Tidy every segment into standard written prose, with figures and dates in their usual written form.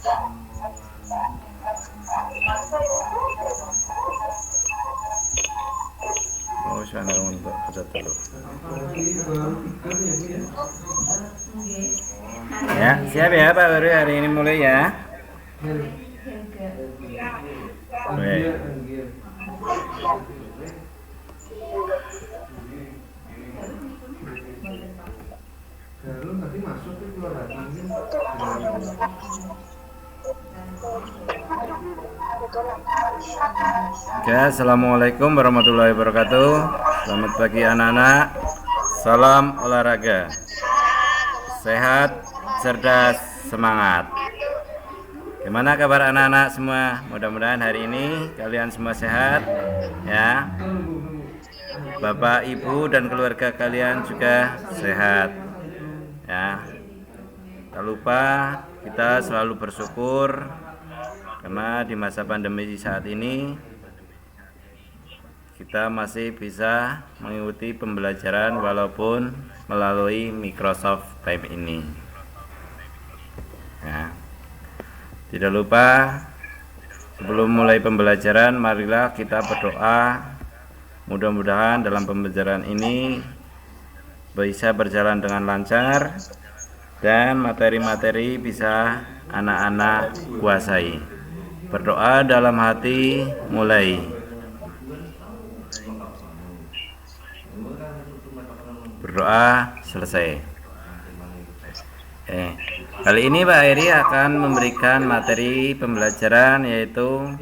Oh, sana untuk hajat dulu. Ya, siap ya Pak Guru, hari ini mulai ya. Oke. Oke, assalamualaikum warahmatullahi wabarakatuh. Selamat pagi anak-anak. Salam olahraga. Sehat, cerdas, semangat. Gimana kabar anak-anak semua? Mudah-mudahan hari ini kalian semua sehat ya. Bapak, Ibu dan keluarga kalian juga sehat ya. Tak lupa kita selalu bersyukur karena di masa pandemi saat ini kita masih bisa mengikuti pembelajaran walaupun melalui Microsoft Teams ini ya. Tidak lupa sebelum mulai pembelajaran marilah kita berdoa. Mudah-mudahan dalam pembelajaran ini bisa berjalan dengan lancar dan materi-materi bisa anak-anak kuasai. Berdoa dalam hati mulai. Berdoa selesai. Kali ini Pak Heri akan memberikan materi pembelajaran yaitu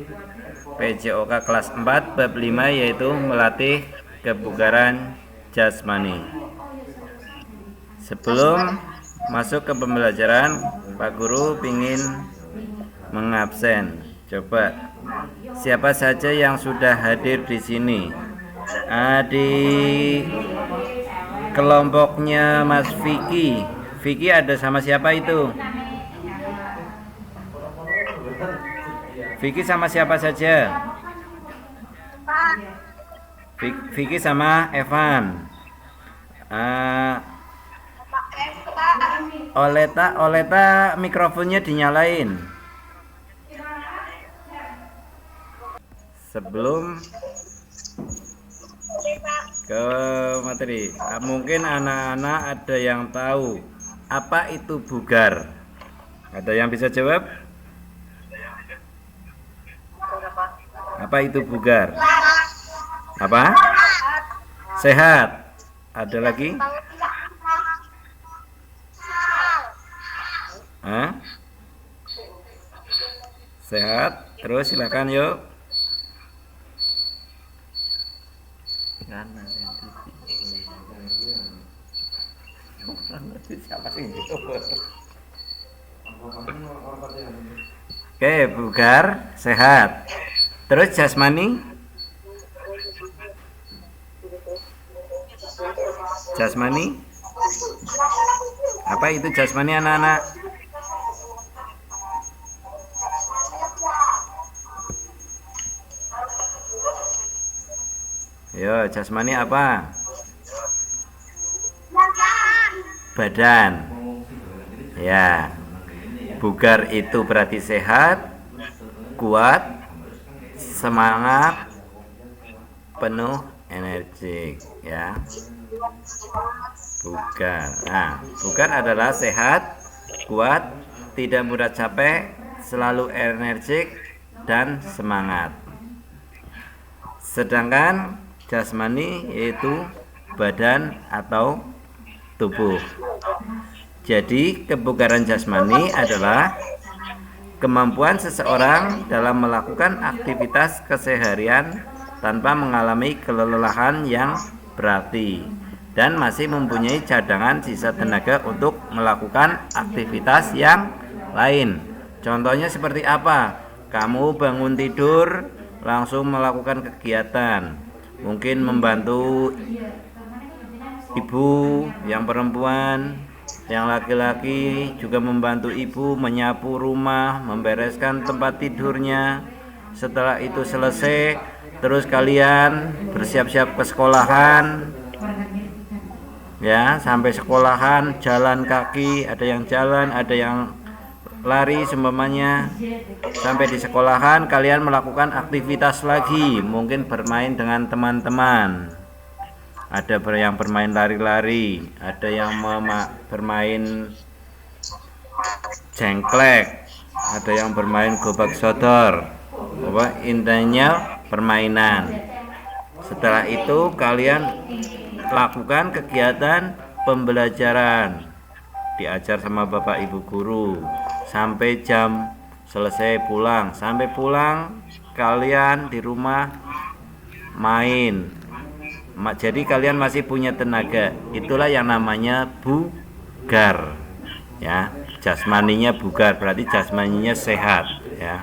PJOK kelas 4 bab 5 yaitu melatih kebugaran jasmani. Sebelum masuk ke pembelajaran, Pak Guru ingin mengabsen. Coba siapa saja yang sudah hadir di sini? Di kelompoknya Mas Vicky. Vicky ada sama siapa itu? Vicky sama siapa saja? Vicky sama Evan. Oleta mikrofonnya dinyalain. Sebelum ke materi, mungkin anak-anak ada yang tahu apa itu bugar? Ada yang bisa jawab? Apa itu bugar? Apa? Sehat. Ada lagi? Sehat. Terus silakan yuk. Oke, bugar, sehat. Terus jasmani? Jasmani? Apa itu jasmani anak-anak? Yo, jasmani apa? Badan. Ya. Bugar itu berarti sehat, kuat, semangat, penuh energi ya. Bugar. Nah, bugar adalah sehat, kuat, tidak mudah capek, selalu energik dan semangat. Sedangkan jasmani yaitu badan atau tubuh. Jadi kebugaran jasmani adalah kemampuan seseorang dalam melakukan aktivitas keseharian tanpa mengalami kelelahan yang berarti dan masih mempunyai cadangan sisa tenaga untuk melakukan aktivitas yang lain. Contohnya seperti apa? Kamu bangun tidur langsung melakukan kegiatan, mungkin membantu ibu yang perempuan, yang laki-laki juga membantu ibu menyapu rumah, membereskan tempat tidurnya. Setelah itu selesai, terus kalian bersiap-siap ke sekolahan ya, sampai sekolahan jalan kaki, ada yang jalan, ada yang lari seumpamanya. Sampai di sekolahan kalian melakukan aktivitas lagi, mungkin bermain dengan teman-teman. Ada yang bermain lari-lari, ada yang bermain jengklek, ada yang bermain gobak sodor. Intinya permainan. Setelah itu kalian lakukan kegiatan pembelajaran, diajar sama bapak ibu guru sampai jam selesai pulang. Sampai pulang kalian di rumah main. Jadi kalian masih punya tenaga. Itulah yang namanya bugar, ya. Jasmaninya bugar, berarti jasmaninya sehat, ya.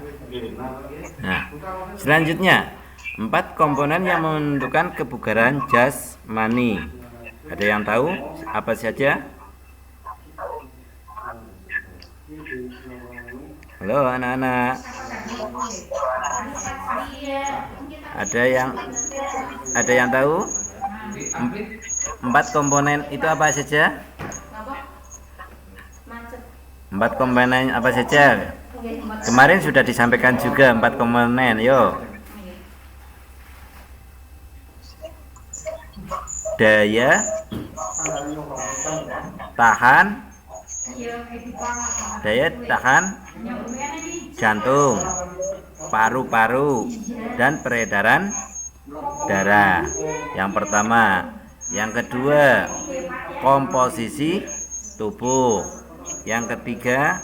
Nah, selanjutnya 4 komponen yang menentukan kebugaran jasmani. Ada yang tahu apa saja? Halo anak-anak. Ada yang tahu? 4 komponen itu apa saja? 4 komponen apa saja? Kemarin sudah disampaikan juga 4 komponen. Yo. Daya tahan jantung, paru-paru, dan peredaran darah. Yang pertama. Yang kedua, komposisi tubuh. Yang ketiga,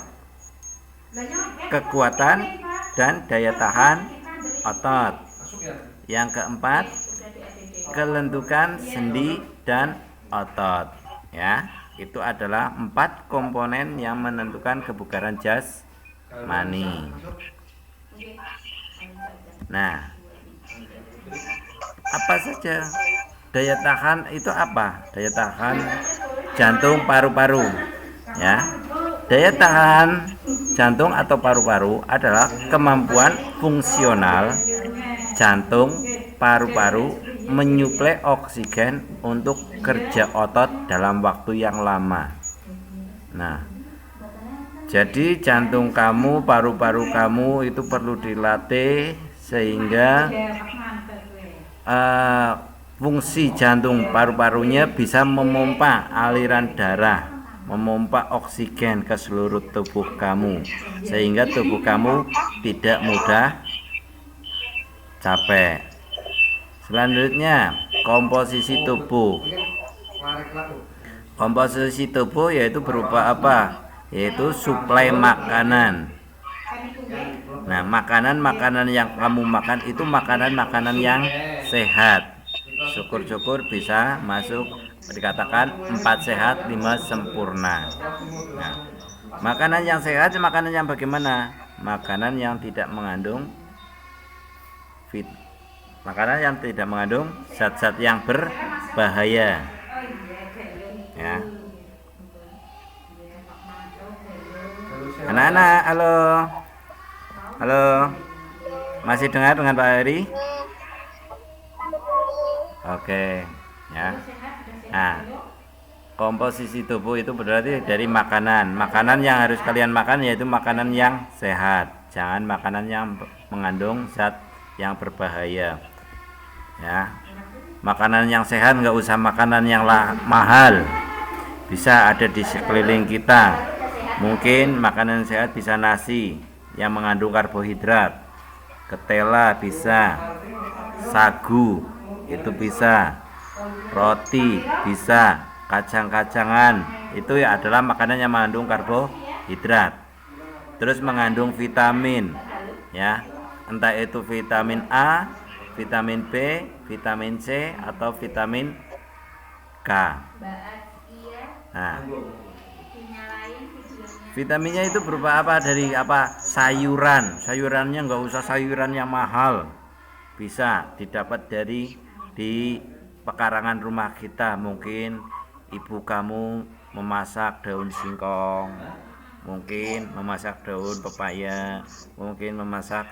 kekuatan dan daya tahan otot. Yang keempat, kelentukan sendi dan otot, ya. Itu adalah 4 komponen yang menentukan kebugaran jasmani. Nah, apa saja daya tahan itu apa? Daya tahan jantung, paru-paru, ya. Daya tahan jantung atau paru-paru adalah kemampuan fungsional jantung, paru-paru menyuplai oksigen untuk kerja otot dalam waktu yang lama. Nah, jadi jantung kamu, paru-paru kamu itu perlu dilatih sehingga fungsi jantung paru-parunya bisa memompa aliran darah, memompa oksigen ke seluruh tubuh kamu, sehingga tubuh kamu tidak mudah capek. Selanjutnya, komposisi tubuh. Komposisi tubuh yaitu berupa apa? Yaitu suplai makanan. Nah, makanan-makanan yang kamu makan itu makanan-makanan yang sehat. Syukur-syukur bisa masuk, dikatakan 4 sehat 5 sempurna. Nah, makanan yang sehat makanan yang bagaimana? Makanan yang tidak mengandung zat-zat yang berbahaya, ya. Anak-anak, halo, masih dengar dengan Pak Heri? Oke, ya. Nah, komposisi tubuh itu berarti dari makanan. Makanan yang harus kalian makan yaitu makanan yang sehat. Jangan makanan yang mengandung zat yang berbahaya, ya. Makanan yang sehat, nggak usah makanan yang mahal, bisa ada di sekeliling kita. Mungkin makanan sehat bisa nasi yang mengandung karbohidrat, ketela bisa, sagu itu bisa, roti bisa, kacang-kacangan itu ya adalah makanan yang mengandung karbohidrat. Terus mengandung vitamin, ya. Entah itu vitamin A, vitamin B, vitamin C, atau vitamin K. Nah, vitaminnya itu berupa apa? Dari apa? Sayuran. Sayurannya nggak usah sayuran yang mahal, bisa didapat di pekarangan rumah kita. Mungkin ibu kamu memasak daun singkong, mungkin memasak daun pepaya, mungkin memasak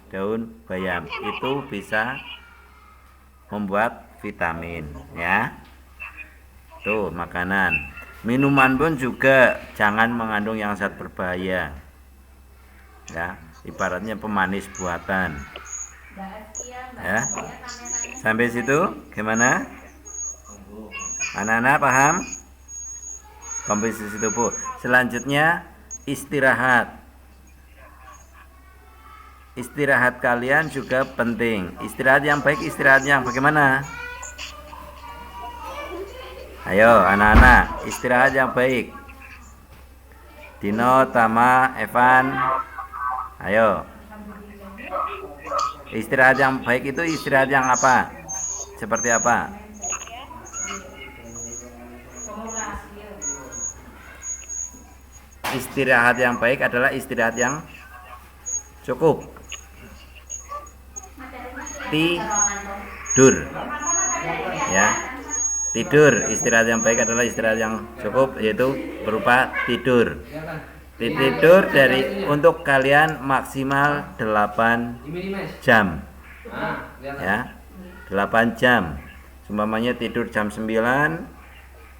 daun bayam, itu bisa membuat vitamin, ya. Tuh makanan. Minuman pun juga jangan mengandung yang zat berbahaya, Ya, ibaratnya pemanis buatan. Ya. Sampai situ gimana? Anak-anak paham? Komposisi tubuh. Selanjutnya istirahat. Istirahat kalian juga penting. Istirahat yang baik, istirahat yang bagaimana? Ayo anak-anak, istirahat yang baik. Dino, Tama, Evan. Ayo. Istirahat yang baik itu istirahat yang apa? Seperti apa? Istirahat yang baik adalah istirahat yang cukup. Tidur. Ya. Tidur, istirahat yang baik adalah istirahat yang cukup, yaitu berupa tidur. Tidur untuk kalian maksimal 8 jam. Ya. 8 jam. Umpamanya tidur jam 9,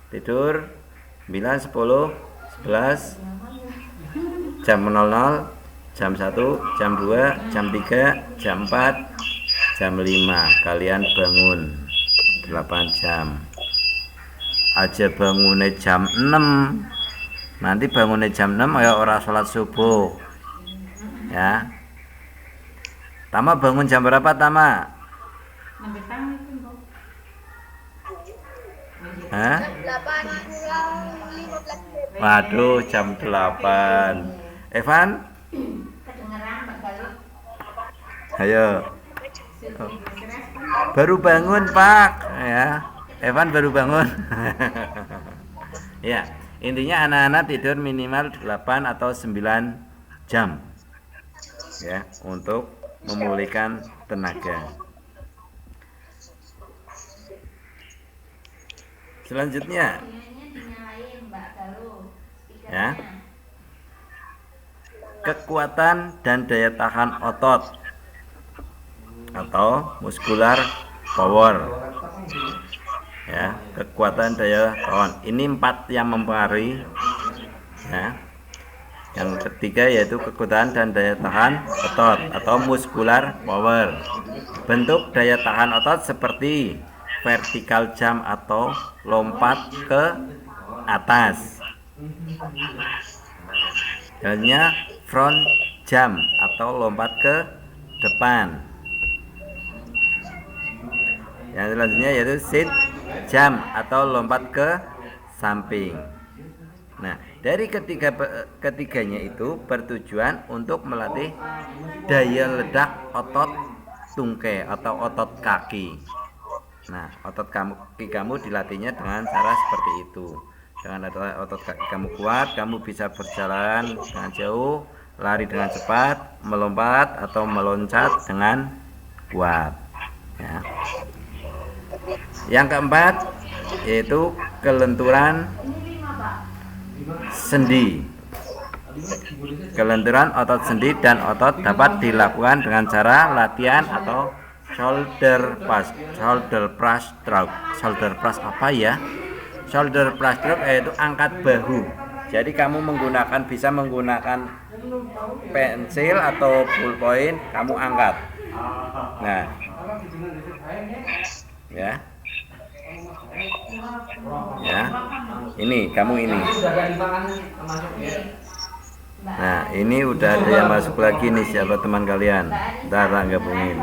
tidur 9, 10, 11, jam 00, jam 1, jam 2, jam 3, jam 4, jam 5 kalian bangun 8 jam. Aja bangunnya jam 6. Nanti bangunnya jam 6 ya orang sholat subuh. Ya. Tama bangun jam berapa, Tama? Hah? Waduh, jam 8. Evan? Ayo. Baru bangun, Pak. Ya. Evan baru bangun. Ya, intinya anak-anak tidur minimal 8 atau 9 jam. Ya, untuk memulihkan tenaga. Selanjutnya, ya, kekuatan dan daya tahan otot atau muscular power. Ya, kekuatan daya tahan. Ini 4 yang mempengaruhi. Ya. Yang ketiga yaitu kekuatan dan daya tahan otot atau muscular power. Bentuk daya tahan otot seperti vertical jump atau lompat ke atas. Contohnya front jump atau lompat ke depan. Yang selanjutnya yaitu sit jump atau lompat ke samping. Nah, dari ketiganya itu bertujuan untuk melatih daya ledak otot tungkai atau otot kaki. Nah, otot kaki kamu dilatihnya dengan cara seperti itu. Dengan otot kaki kamu kuat, kamu bisa berjalan dengan jauh, lari dengan cepat, melompat atau meloncat dengan kuat. Ya. Yang keempat yaitu kelenturan sendi. Kelenturan otot sendi dan otot dapat dilakukan dengan cara latihan atau shoulder press. Shoulder press apa ya? Shoulder press yaitu angkat bahu. Jadi kamu bisa menggunakan pensil atau ballpoint, kamu angkat. Nah, ya, ya, ini kamu ini. Nah, ini udah ada yang masuk lagi nih, siapa teman kalian? Ntar gabungin.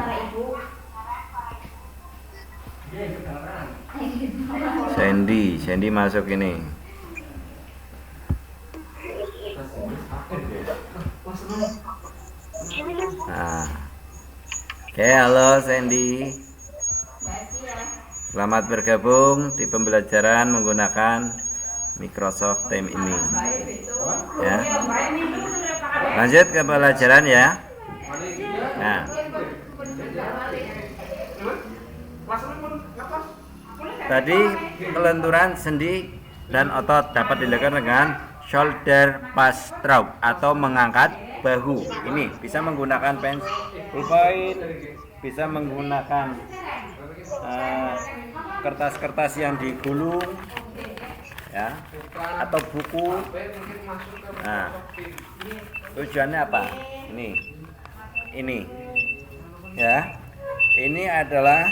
Sandy masuk ini. Nah. Oke, halo Sandy. Selamat bergabung di pembelajaran menggunakan Microsoft Teams ini. Ya. Lanjut ke pembelajaran ya. Nah. Tadi kelenturan sendi dan otot dapat dilakukan dengan shoulder press stroke atau mengangkat bahu. Ini bisa menggunakan pulpen, bisa menggunakan kertas-kertas yang digulung, ya, atau buku. Nah, tujuannya apa? ini ya. Ini adalah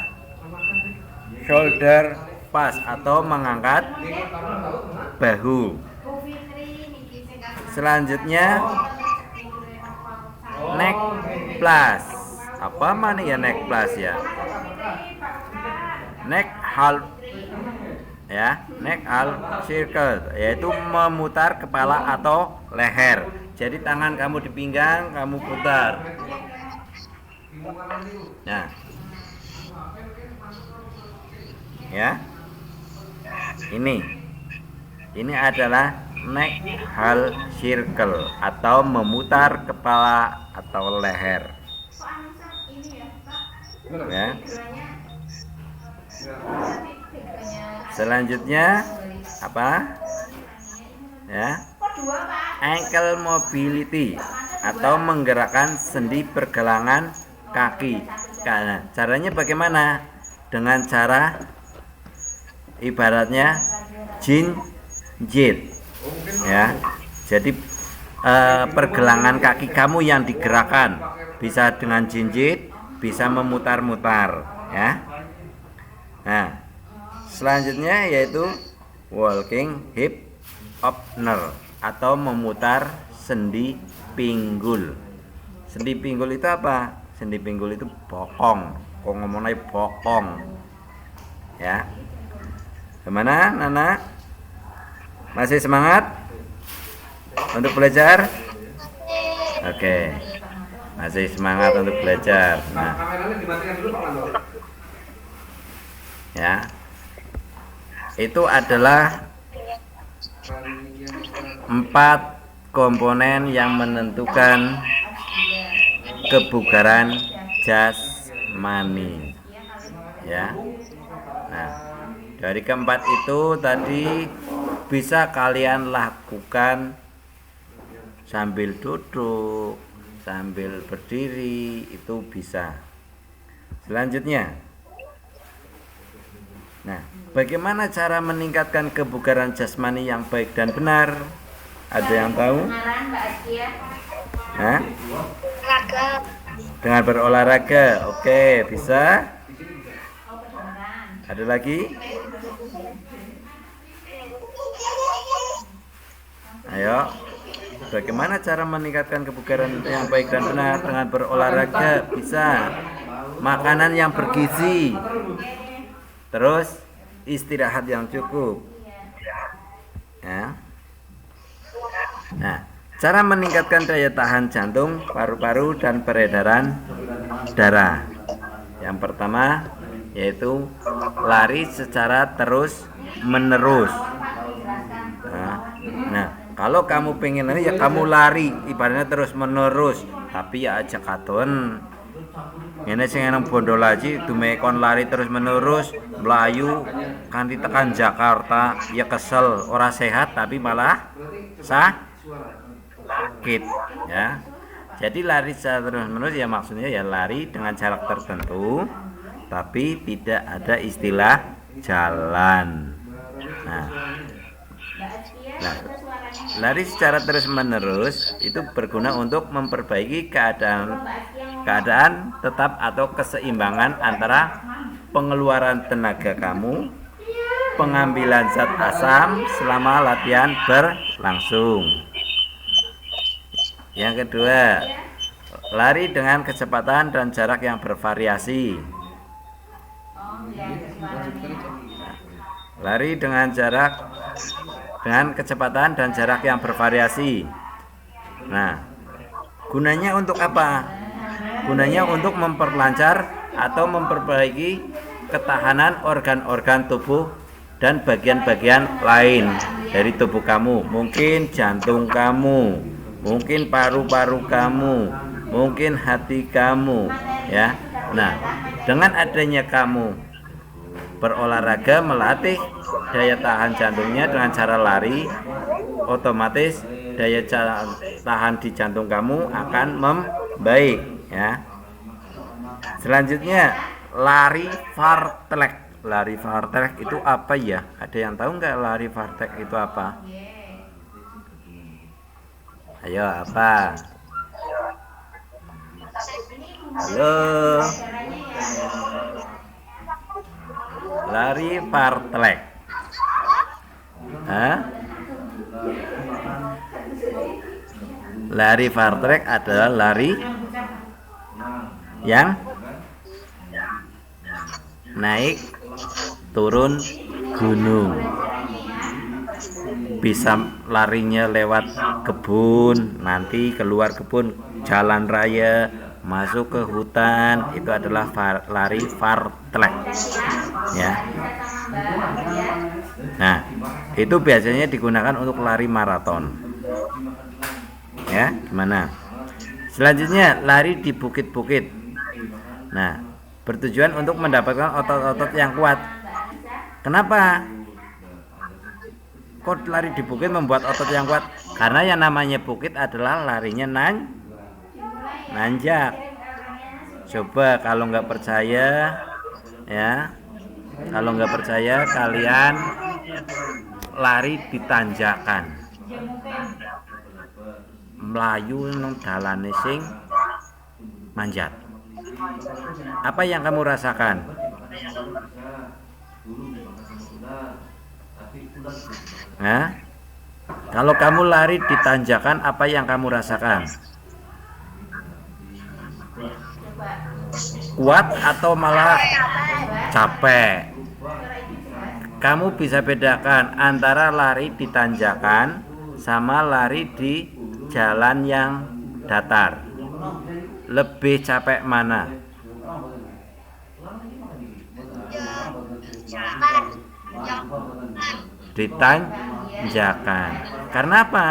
shoulder pass atau mengangkat bahu. Selanjutnya neck plus. Apa mana ya neck plus ya? Neck half ya, neck half circle, yaitu memutar kepala atau leher. Jadi tangan kamu di pinggang, kamu putar. Nah, ya, ini adalah neck half circle atau memutar kepala atau leher. Ya. Selanjutnya apa? Ya. Ankle mobility atau menggerakkan sendi pergelangan kaki. Nah, caranya bagaimana? Dengan cara ibaratnya jinjit. Ya. Jadi pergelangan kaki kamu yang digerakkan bisa dengan jinjit, bisa memutar-mutar, ya. Nah, selanjutnya yaitu walking hip opener atau memutar sendi pinggul. Sendi pinggul itu apa? Sendi pinggul itu bokong. Kok ngomongnya bokong, ya. Gimana, Nana? Masih semangat untuk belajar? Oke. Masih semangat untuk belajar. Nah, ya, itu adalah 4 komponen yang menentukan kebugaran jasmani, ya. Nah, dari keempat itu tadi bisa kalian lakukan sambil duduk, sambil berdiri, itu bisa. Selanjutnya, nah, bagaimana cara meningkatkan kebugaran jasmani yang baik dan benar? Ada yang tahu? Hah? Dengan berolahraga. Oke, bisa. Ada lagi? Ayo. Bagaimana cara meningkatkan kebugaran yang baik dan benar? Dengan berolahraga. Bisa. Makanan yang bergizi. Terus istirahat yang cukup. Ya. Nah, cara meningkatkan daya tahan jantung, paru-paru, dan peredaran darah. Yang pertama yaitu lari secara terus-menerus. Nah, kalau kamu pengen lari ya kamu lari, ibaratnya terus-menerus. Tapi ya aja katon. Ini sing nang bondo lagi dumekon lari terus-menerus, melayu kanthi tekan Jakarta, ya kesel, ora sehat tapi malah sakit, ya. Jadi lari secara terus-menerus ya maksudnya ya lari dengan jarak tertentu tapi tidak ada istilah jalan. Nah, lari secara terus-menerus itu berguna untuk memperbaiki keadaan tetap atau keseimbangan antara pengeluaran tenaga kamu, pengambilan zat asam selama latihan berlangsung. Yang kedua, lari dengan kecepatan dan jarak yang bervariasi. Lari dengan kecepatan dan jarak yang bervariasi. Nah, gunanya untuk apa? Gunanya untuk memperlancar atau memperbaiki ketahanan organ-organ tubuh dan bagian-bagian lain dari tubuh kamu. Mungkin jantung kamu, mungkin paru-paru kamu, mungkin hati kamu, ya. Nah, dengan adanya kamu berolahraga melatih daya tahan jantungnya dengan cara lari, otomatis daya tahan di jantung kamu akan membaik, ya. Selanjutnya lari fartlek. Lari fartlek itu apa ya? Ada yang tahu nggak lari fartlek itu apa? Ayo, apa? Halo. Lari fartlek. Hah? Lari fartlek adalah lari yang naik turun gunung. Bisa larinya lewat kebun, nanti keluar kebun, jalan raya, masuk ke hutan, itu adalah lari fartlek. Ya. Nah, itu biasanya digunakan untuk lari maraton. Ya, gimana? Selanjutnya lari di bukit-bukit. Nah, bertujuan untuk mendapatkan otot-otot yang kuat. Kenapa? Kok lari di bukit membuat otot yang kuat? Karena yang namanya bukit adalah larinya nanjak. Coba kalau nggak percaya, ya, kalau nggak percaya kalian lari di tanjakan, melayu nang dalane sing manjat. Apa yang kamu rasakan? Nah, kalau kamu lari di tanjakan, apa yang kamu rasakan? Kuat atau malah capek? Kamu bisa bedakan antara lari di tanjakan sama lari di jalan yang datar. Lebih capek mana? Di tanjakan. Karena apa?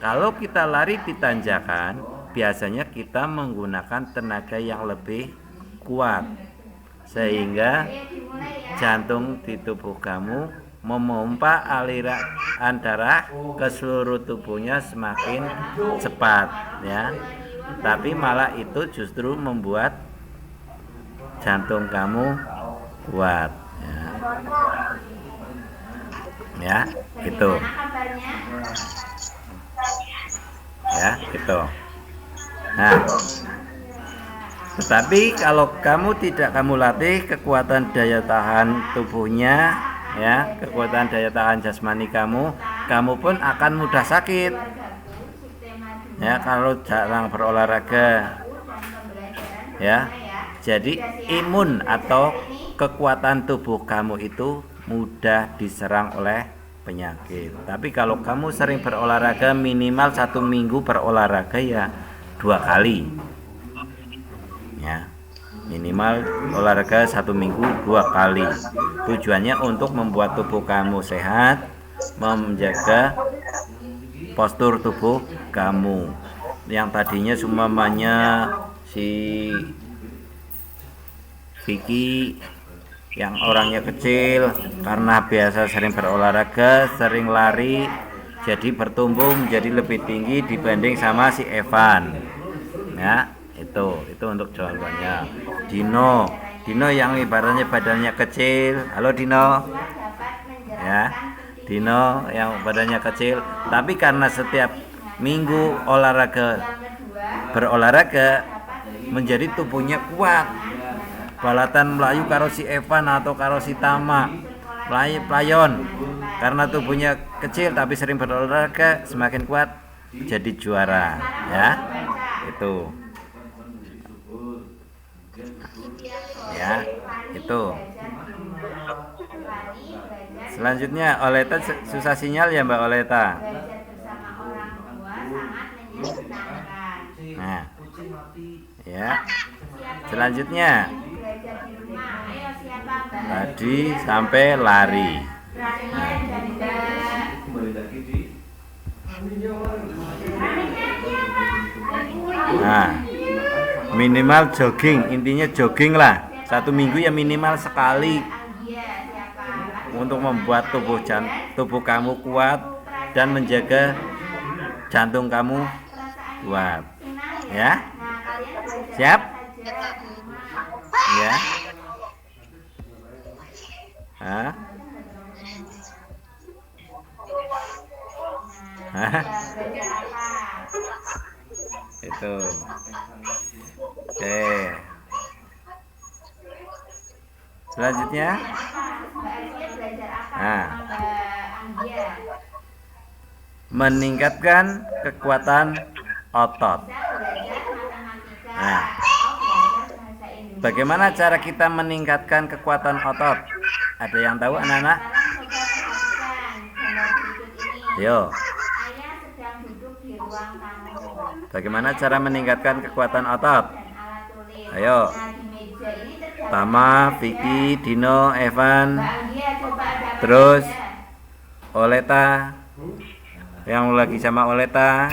Kalau kita lari di tanjakan, biasanya kita menggunakan tenaga yang lebih kuat, sehingga jantung di tubuh kamu memompa aliran darah ke seluruh tubuhnya semakin cepat, ya. Tapi malah itu justru membuat jantung kamu kuat, ya gitu, ya gitu. Nah, tetapi kalau kamu latih kekuatan daya tahan tubuhnya, ya, kekuatan daya tahan jasmani kamu pun akan mudah sakit, ya, kalau jarang berolahraga, ya. Jadi imun atau kekuatan tubuh kamu itu mudah diserang oleh penyakit. Tapi kalau kamu sering berolahraga, minimal 1 minggu berolahraga ya 2 kali, ya, minimal olahraga 1 minggu 2 kali. Tujuannya untuk membuat tubuh kamu sehat, menjaga postur tubuh kamu. Yang tadinya semuanya si Vicky yang orangnya kecil, karena biasa sering berolahraga, sering lari, jadi bertumbuh menjadi lebih tinggi dibanding sama si Evan, ya. Itu untuk jawabannya. Dino yang ibaratnya badannya kecil. Halo Dino, ya. Dino yang badannya kecil, tapi karena setiap minggu berolahraga menjadi tubuhnya kuat. Balatan melayu karo si Evan atau karo si Tama playon, karena tubuhnya kecil tapi sering berolahraga, semakin kuat, jadi juara, ya. Itu, ya, itu. Selanjutnya, Oleta susah sinyal ya Mbak Oleta. Nah, ya. Selanjutnya, tadi sampai lari. Nah, minimal jogging, intinya jogging lah. 1 minggu ya minimal sekali, untuk membuat tubuh kamu kuat dan menjaga jantung kamu kuat, ya. Siap? Ya. Hah? Hah? Itu. Oke. Selanjutnya. Nah, meningkatkan kekuatan otot. Nah, bagaimana cara kita meningkatkan kekuatan otot? Ada yang tahu anak-anak? Yo. Bagaimana cara meningkatkan kekuatan otot? Ayo. Tama, Vicky, Dino, Evan, terus Oleta. Yang lagi sama Oleta.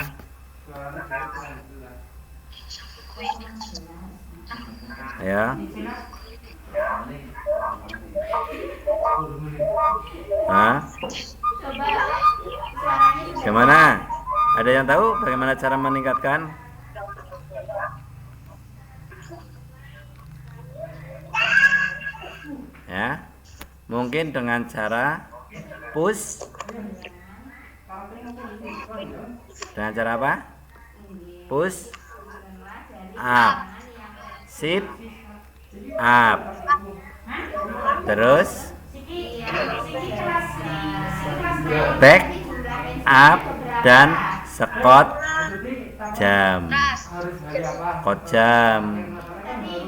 Ya. Hah? Gimana? Ada yang tahu bagaimana cara meningkatkan? Ya, mungkin dengan cara push. Dengan cara apa? Push up, sit up, terus back up dan squat jam,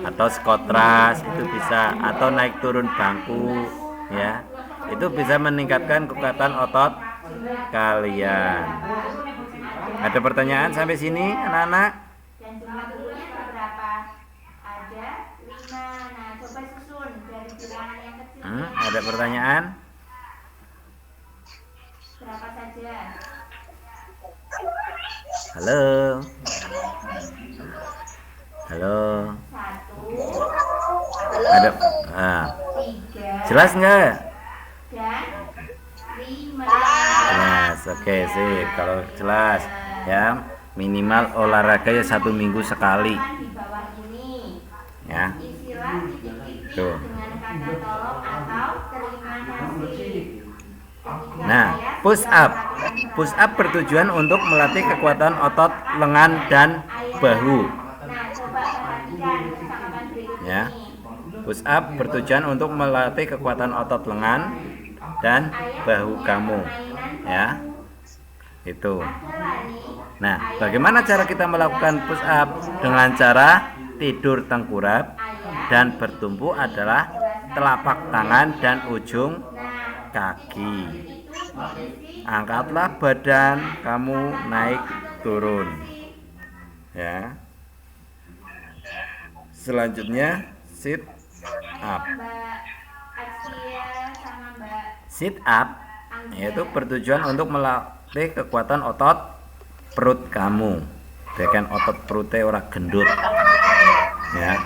atau squat thrust itu bisa, atau naik turun bangku ya, itu bisa meningkatkan kekuatan otot kalian. Ada pertanyaan sampai sini anak-anak? Ada pertanyaan? Berapa saja? Halo. Halo. Ada. Jelas nggak? Jelas. Oke, sip. Kalau jelas, ya minimal olahraga ya 1 minggu sekali. Ya. Tuh. Nah, push up. Push up bertujuan untuk melatih kekuatan otot lengan dan bahu. Ya. Push up bertujuan untuk melatih kekuatan otot lengan dan bahu kamu. Ya. Itu. Nah, bagaimana cara kita melakukan push up? Dengan cara tidur tengkurap dan bertumpu adalah telapak tangan dan ujung kaki. Angkatlah badan kamu naik turun. Ya. Selanjutnya sit up. Sit up yaitu bertujuan untuk melatih kekuatan otot perut kamu. Bagian otot perutnya ora gendut. Ya.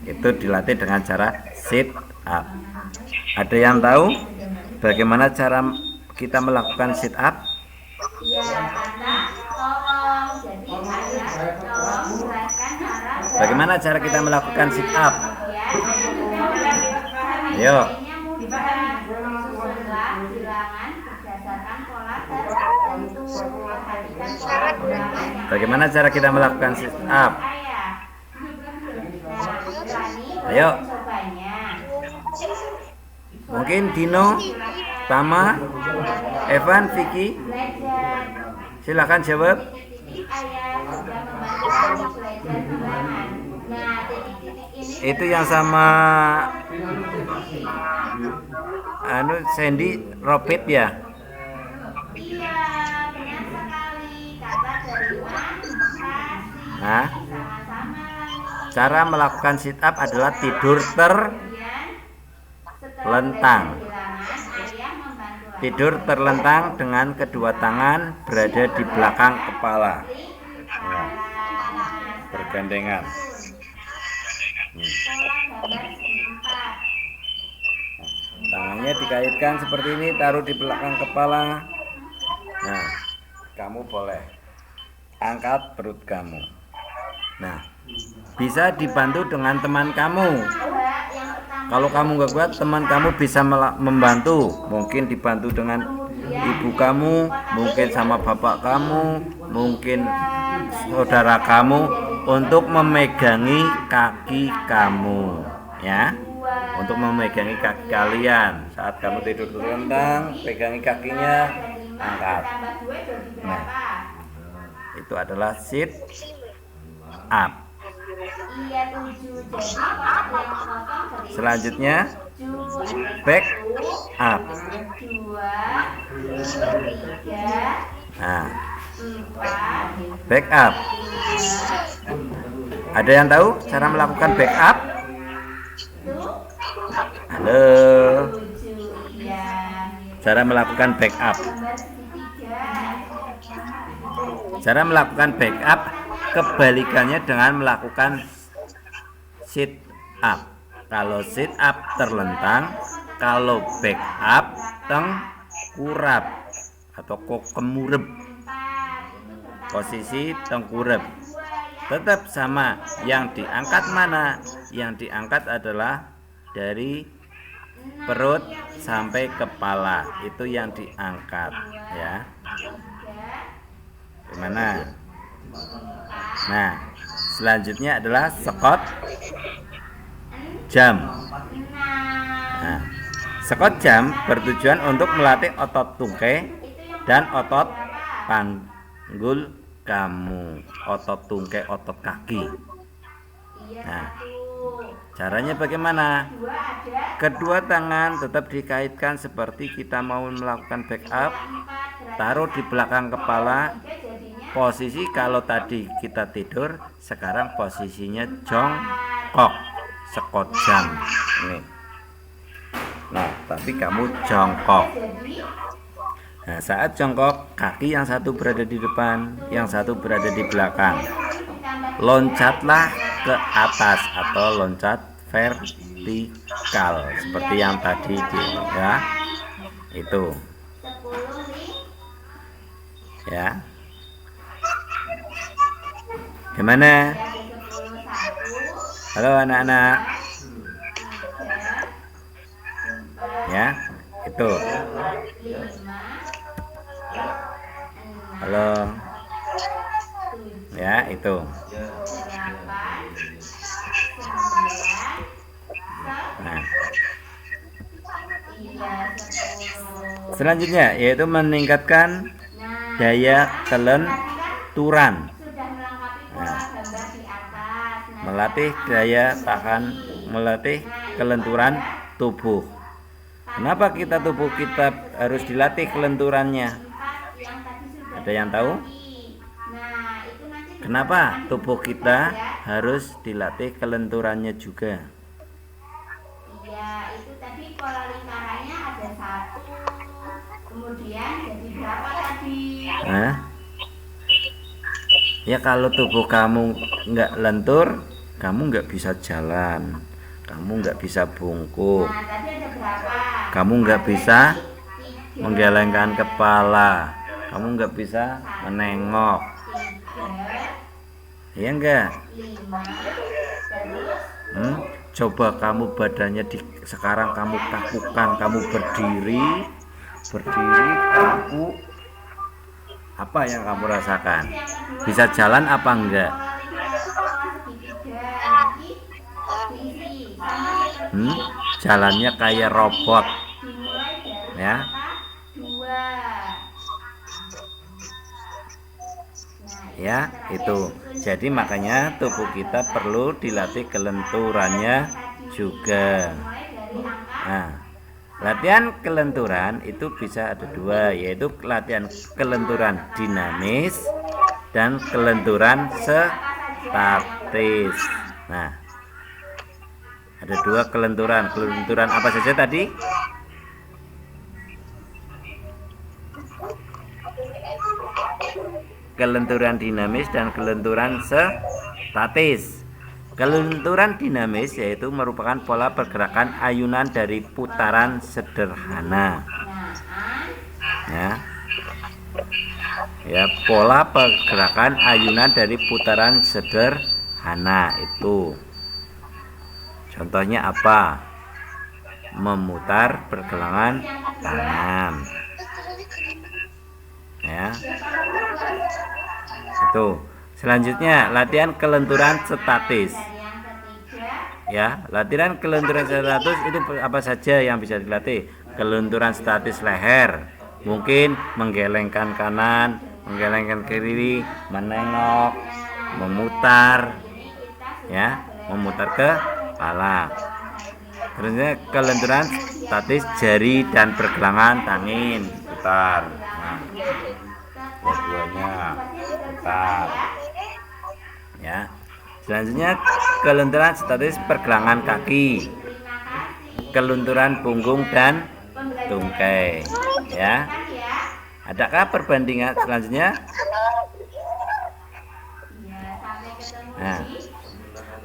Itu dilatih dengan cara sit up. Ada yang tahu bagaimana cara kita melakukan sit up? Iya, tolong. Jadi tolong jelaskan cara. Bagaimana cara kita melakukan sit up? Ayo. Bagaimana cara kita melakukan sit up? Ayo. Mungkin Dino, Tama, Evan, Vicky, silakan jawab. Itu yang sama Sandy Robert ya? Iya, benar sekali. Kata terima kasih. Nah, cara melakukan sit up adalah tidur terlentang. Tidur terlentang dengan kedua tangan berada di belakang kepala. Ya. Bergandengan. Tangannya dikaitkan seperti ini, taruh di belakang kepala. Nah, kamu boleh angkat perut kamu. Nah, bisa dibantu dengan teman kamu. Kalau kamu nggak kuat, teman kamu bisa membantu. Mungkin dibantu dengan ibu kamu, mungkin sama bapak kamu, mungkin saudara kamu. untuk memegangi kaki kamu, ya. Untuk memegangi kaki kalian saat kamu tidur terlentang, pegangi kakinya, angkat. Nah, itu adalah sit up. Selanjutnya back up. Nah, back up. Ada yang tahu cara melakukan back up? Halo. Cara melakukan back up. Cara melakukan back up kebalikannya dengan melakukan sit up. Kalau sit up terlentang, kalau back up tengkurap atau kemurep. Posisi tengkurap tetap sama. Yang diangkat mana? Yang diangkat adalah dari perut sampai kepala, itu yang diangkat, ya. Gimana? Nah, selanjutnya adalah squat jump. Nah, squat jump bertujuan untuk melatih otot tungkai dan otot panggul kamu, otot tungkai, otot kaki. Nah, caranya bagaimana? Kedua tangan tetap dikaitkan seperti kita mau melakukan back up. Taruh di belakang kepala. Posisi kalau tadi kita tidur, sekarang posisinya jongkok, squat jump. Ini. Nah, tapi kamu jongkok. Nah, saat jongkok, kaki yang satu berada di depan, yang satu berada di belakang. Loncatlah ke atas atau loncat vertikal seperti yang tadi, ya. Itu. Ya. Gimana? Halo anak-anak. Ya, itu. Halo. Ya, itu. Nah. Selanjutnya yaitu meningkatkan daya kelenturan. Nah, melatih daya tahan, melatih kelenturan tubuh. Kenapa tubuh kita harus dilatih kelenturannya? Ada yang tahu? Kenapa tubuh kita harus dilatih kelenturannya juga? Iya, itu tadi pola lingkarannya ada 1. Kemudian jadi berapa tadi? Ya kalau tubuh kamu nggak lentur, kamu nggak bisa jalan, kamu nggak bisa bungkuk. Nah, tadi ada berapa? Kamu nggak bisa menggelengkan kepala, kamu nggak bisa menengok. 3, Iya enggak? 5, terus Coba kamu badannya sekarang kamu kakukan, kamu berdiri kaku. Apa yang kamu rasakan? Bisa jalan apa enggak? Jalannya kayak robot, ya. Ya, itu. Jadi makanya tubuh kita perlu dilatih kelenturannya juga. Nah, latihan kelenturan itu bisa ada 2, yaitu latihan kelenturan dinamis dan kelenturan statis. Nah, ada 2 kelenturan. Kelenturan apa saja tadi? Kelenturan dinamis dan kelenturan statis. Kelenturan dinamis yaitu merupakan pola pergerakan ayunan dari putaran sederhana. Ya, pola pergerakan ayunan dari putaran sederhana itu. Contohnya apa? Memutar pergelangan tangan. Ya. Itu. Selanjutnya latihan kelenturan statis. Dan yang ketiga, Ya, latihan kelenturan statis itu apa saja yang bisa dilatih? Kelenturan statis leher, mungkin menggelengkan kanan, menggelengkan kiri, menengok, memutar, ya, memutar ke kepala. Terusnya kelenturan statis jari dan pergelangan tangan, putar. Nah, dua-duanya putar. Ya. Selanjutnya kelenturan statis pergelangan kaki, kelunturan punggung dan tungkai. Ya. Adakah perbandingan selanjutnya? Nah,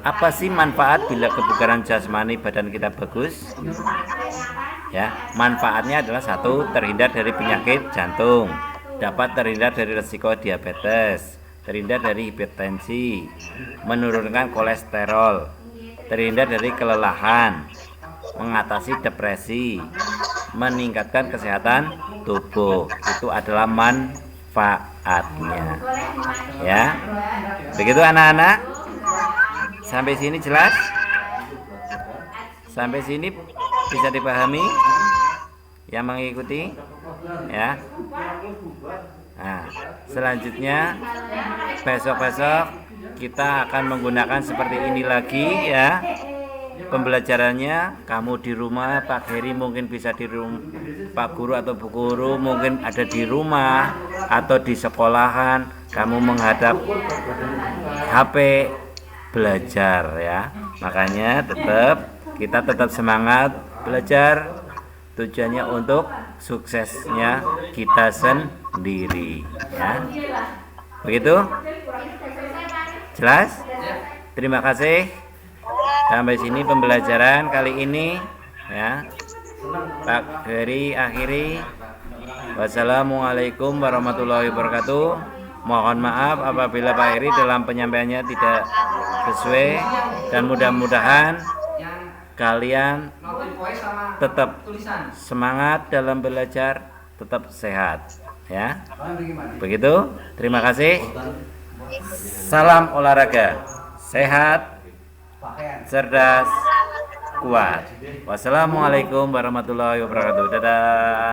apa sih manfaat bila kebugaran jasmani badan kita bagus? Ya, manfaatnya adalah satu, terhindar dari penyakit jantung, dapat terhindar dari risiko diabetes, terhindar dari hipertensi, menurunkan kolesterol, terhindar dari kelelahan, mengatasi depresi, meningkatkan kesehatan tubuh. Itu adalah manfaatnya. Ya. Begitu anak-anak? Sampai sini jelas? Sampai sini bisa dipahami? Yang mengikuti? Ya. Nah, selanjutnya besok-besok kita akan menggunakan seperti ini lagi ya. Pembelajarannya kamu di rumah, Pak Heri mungkin bisa di rumah, Pak Guru atau Bu Guru mungkin ada di rumah atau di sekolahan, kamu menghadap HP belajar ya. Makanya kita tetap semangat belajar, tujuannya untuk suksesnya kita sendiri ya. Begitu? Jelas? Terima kasih. Sampai sini pembelajaran kali ini ya. Pak Heri akhiri. Wassalamualaikum warahmatullahi wabarakatuh. Mohon maaf apabila Pak Heri dalam penyampaiannya tidak sesuai, dan mudah-mudahan kalian tetap semangat dalam belajar, tetap sehat ya. Begitu. Terima kasih. Salam olahraga. Sehat, cerdas, kuat. Wassalamualaikum warahmatullahi wabarakatuh. Dadah.